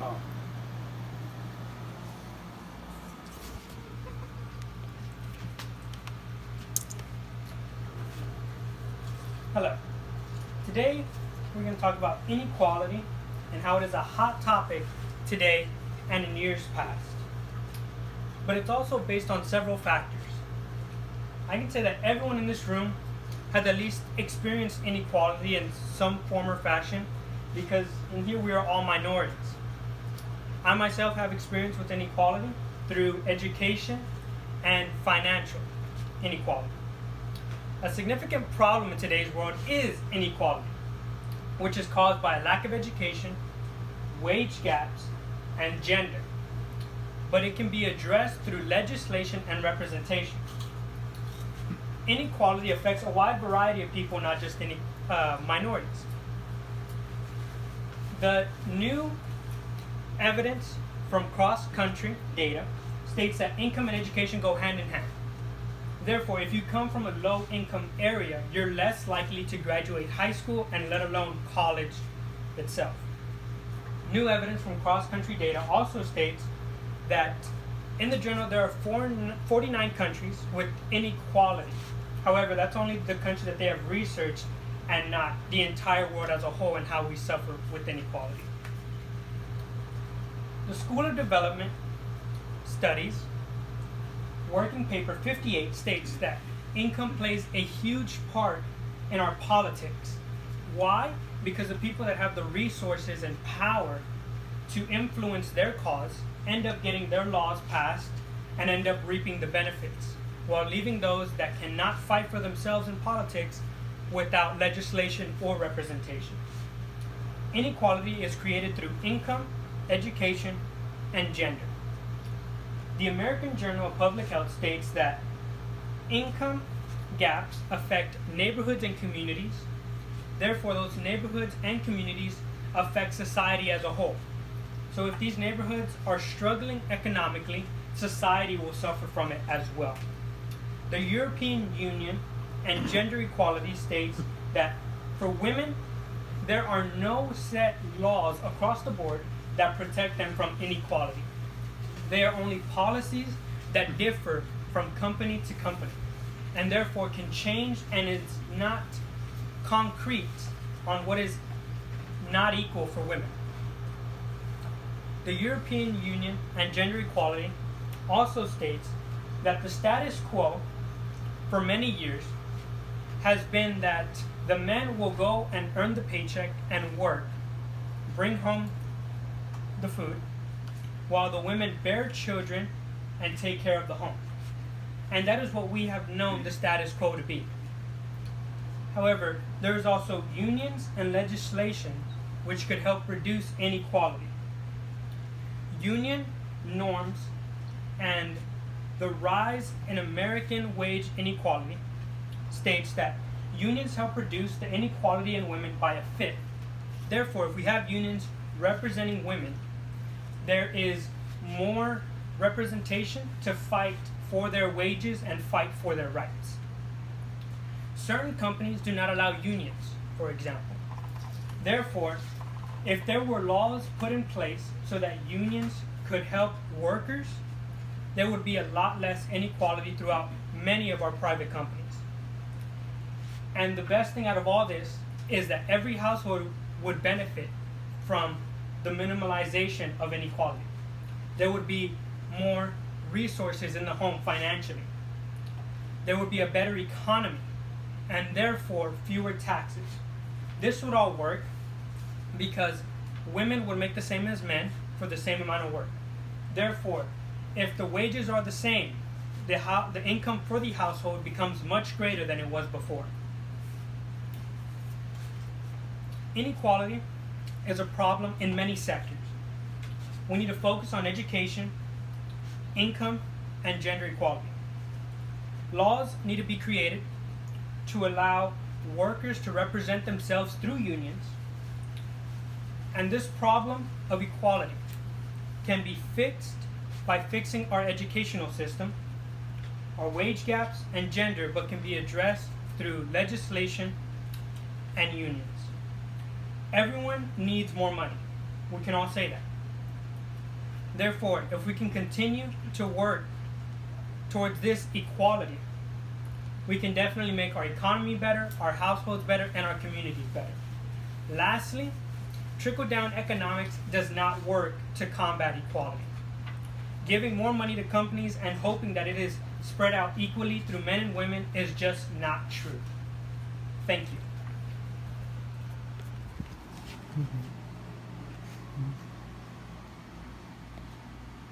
Oh. Hello. Today we're going to talk about inequality and how it is a hot topic today and in years past. But it's also based on several factors. I can say that everyone in this room has at least experienced inequality in some form or fashion, because in here we are all minorities. I myself have experience with inequality through education and financial inequality. A significant problem in today's world is inequality, which is caused by a lack of education, wage gaps, and gender. But it can be addressed through legislation and representation. Inequality affects a wide variety of people, not just minorities. The new evidence from cross-country data states that income and education go hand in hand. Therefore, if you come from a low-income area, you're less likely to graduate high school and let alone college itself. New evidence from cross-country data also states that in the journal there are 49 countries with inequality. However, that's only the country that they have researched and not the entire world as a whole and how we suffer with inequality. The School of Development Studies working paper 58 states that income plays a huge part in our politics. Why? Because the people that have the resources and power to influence their cause end up getting their laws passed and end up reaping the benefits, while leaving those that cannot fight for themselves in politics without legislation or representation. Inequality is created through income, education, and gender. The American Journal of Public Health states that income gaps affect neighborhoods and communities. Therefore, those neighborhoods and communities affect society as a whole. So if these neighborhoods are struggling economically, society will suffer from it as well. The European Union and Gender Equality states that for women, there are no set laws across the board that protect them from inequality. They are only policies that differ from company to company, and therefore can change, and it's not concrete on what is not equal for women. The European Union and Gender Equality also states that the status quo for many years has been that the men will go and earn the paycheck and work, bring home the food, while the women bear children and take care of the home. And that is what we have known the status quo to be. However, there is also unions and legislation which could help reduce inequality. Union norms and the rise in American wage inequality states that unions help reduce the inequality in women by a fifth. Therefore, if we have unions representing women, there is more representation to fight for their wages and fight for their rights. Certain companies do not allow unions, for example. Therefore, if there were laws put in place so that unions could help workers, there would be a lot less inequality throughout many of our private companies. And the best thing out of all this is that every household would benefit from the minimalization of inequality. There would be more resources in the home financially. There would be a better economy, and therefore fewer taxes. This would all work because women would make the same as men for the same amount of work. Therefore, if the wages are the same, the income for the household becomes much greater than it was before. Inequality is a problem in many sectors. We need to focus on education, income, and gender equality. Laws need to be created to allow workers to represent themselves through unions. And this problem of equality can be fixed by fixing our educational system, our wage gaps, and gender, but can be addressed through legislation and unions. Everyone needs more money. We can all say that. Therefore, if we can continue to work towards this equality, we can definitely make our economy better, our households better, and our communities better. Lastly, trickle-down economics does not work to combat equality. Giving more money to companies and hoping that it is spread out equally through men and women is just not true. Thank you.